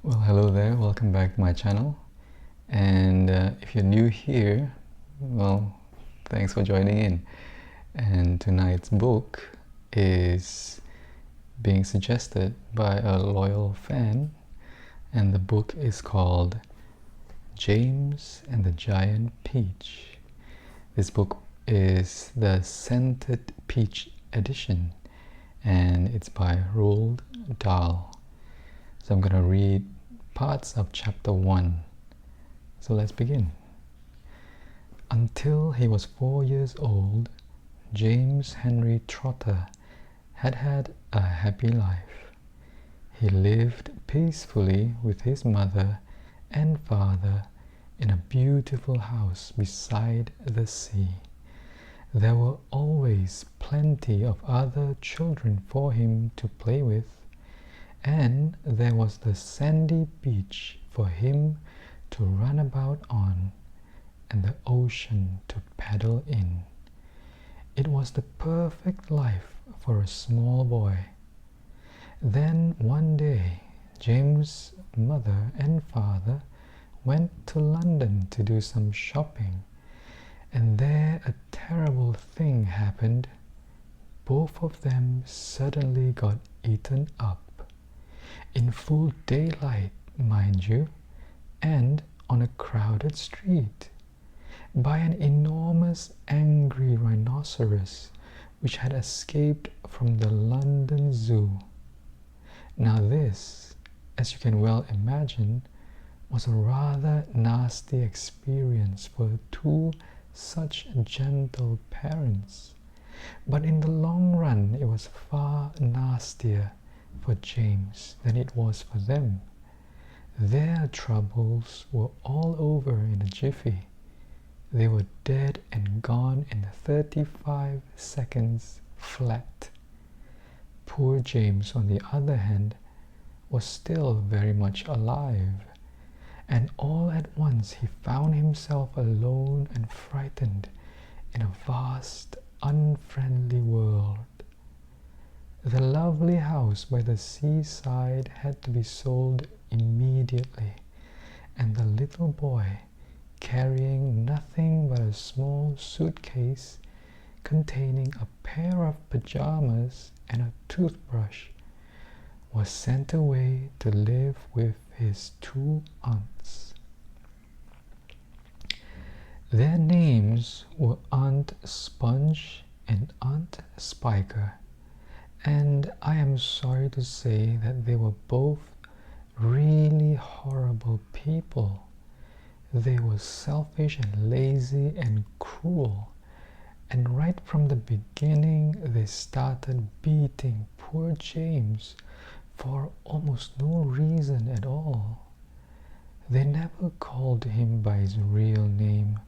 Well, hello there, welcome back to my channel. And if you're new here, well, thanks for joining in. And tonight's book is being suggested by a loyal fan, and the book is called James and the Giant Peach. This book is the Scented Peach edition, and it's by Roald Dahl. So I'm going to read parts of chapter 1. So let's begin. Until he was 4 years old, James Henry Trotter had had a happy life. He lived peacefully with his mother and father in a beautiful house beside the sea. There were always plenty of other children for him to play with, and there was the sandy beach for him to run about on, and the ocean to paddle in. It was the perfect life for a small boy. Then one day, James' mother and father went to London to do some shopping, and there a terrible thing happened. Both of them suddenly got eaten up. In full daylight, mind you, and on a crowded street, by an enormous angry rhinoceros which had escaped from the London Zoo. Now this, as you can well imagine, was a rather nasty experience for two such gentle parents, but in the long run it was far nastier for James than it was for them. Their troubles were all over in a jiffy. They were dead and gone in 35 seconds flat. Poor James, on the other hand, was still very much alive, and all at once he found himself alone and frightened in a vast, unfriendly world. The lovely house by the seaside had to be sold immediately, and the little boy, carrying nothing but a small suitcase containing a pair of pajamas and a toothbrush, was sent away to live with his two aunts. Their names were Aunt Sponge and Aunt Spiker, and I am sorry to say that they were both really horrible people. They were selfish and lazy and cruel, and right from the beginning they started beating poor James for almost no reason at all. They never called him by his real name,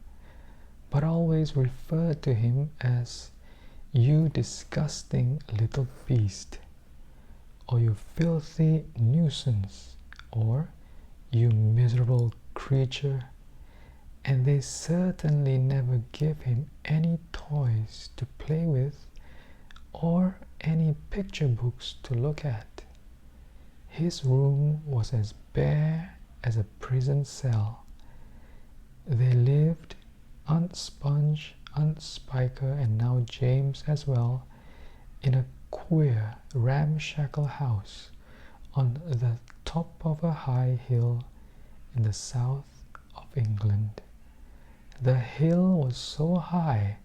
but always referred to him as "you disgusting little beast," or "you filthy nuisance," or "you miserable creature," and they certainly never gave him any toys to play with or any picture books to look at. His room was as bare as a prison cell. They lived, Aunt Sponge, Aunt Spiker, and now James as well, in a queer, ramshackle house on the top of a high hill in the south of England. The hill was so high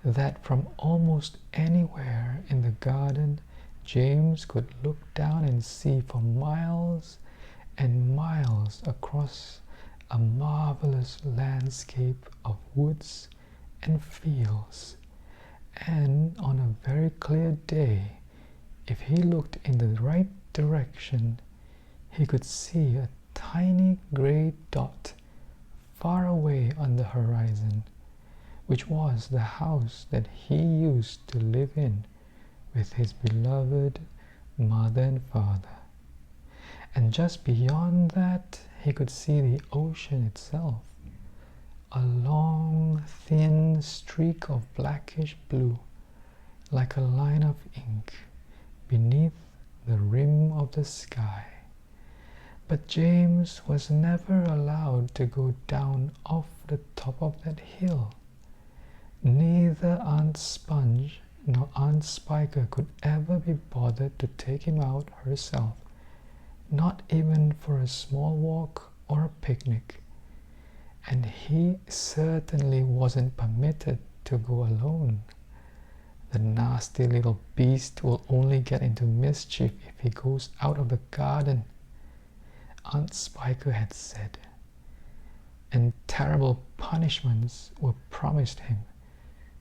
that from almost anywhere in the garden James could look down and see for miles and miles across a marvelous landscape of woods and fields. And on a very clear day, if he looked in the right direction, he could see a tiny grey dot far away on the horizon, which was the house that he used to live in with his beloved mother and father. And just beyond that, he could see the ocean itself, a long, thin streak of blackish blue, like a line of ink, beneath the rim of the sky. But James was never allowed to go down off the top of that hill. Neither Aunt Sponge nor Aunt Spiker could ever be bothered to take him out herself, not even for a small walk or a picnic. And he certainly wasn't permitted to go alone. The nasty little beast will only get into mischief if he goes out of the garden, Aunt Spiker had said, and terrible punishments were promised him,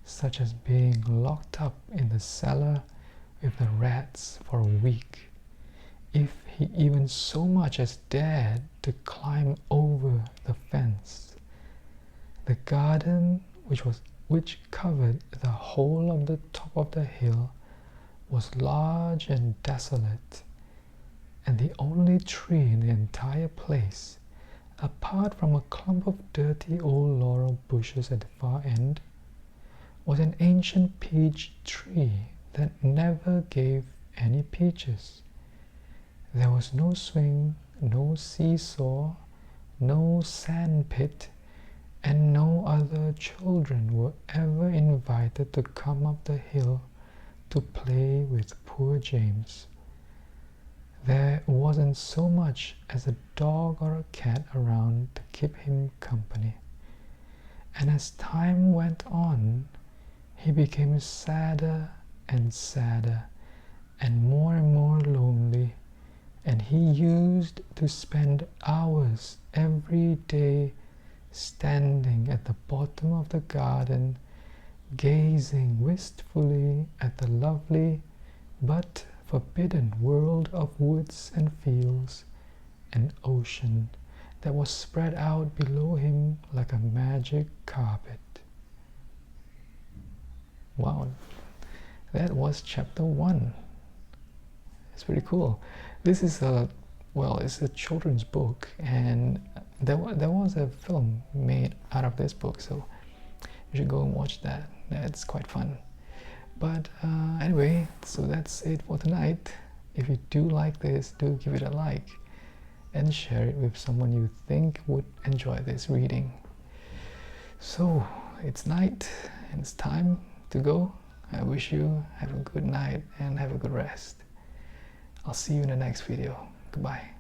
such as being locked up in the cellar with the rats for a week, if he even so much as dared to climb over the fence. The garden, which covered the whole of the top of the hill, was large and desolate, and the only tree in the entire place, apart from a clump of dirty old laurel bushes at the far end, was an ancient peach tree that never gave any peaches. There was no swing, no seesaw, no sand pit, and no other children were ever invited to come up the hill to play with poor James. There wasn't so much as a dog or a cat around to keep him company. And as time went on, he became sadder and sadder and more lonely, and he used to spend hours every day standing at the bottom of the garden, gazing wistfully at the lovely but forbidden world of woods and fields and ocean that was spread out below him like a magic carpet. Wow, that was chapter 1. It's pretty cool. This is it's a children's book, and there was a film made out of this book, so you should go and watch that. That's quite fun. But anyway, so that's it for tonight. If you do like this, do give it a like and share it with someone you think would enjoy this reading. So it's night and it's time to go. I wish you have a good night and have a good rest. I'll see you in the next video. Goodbye.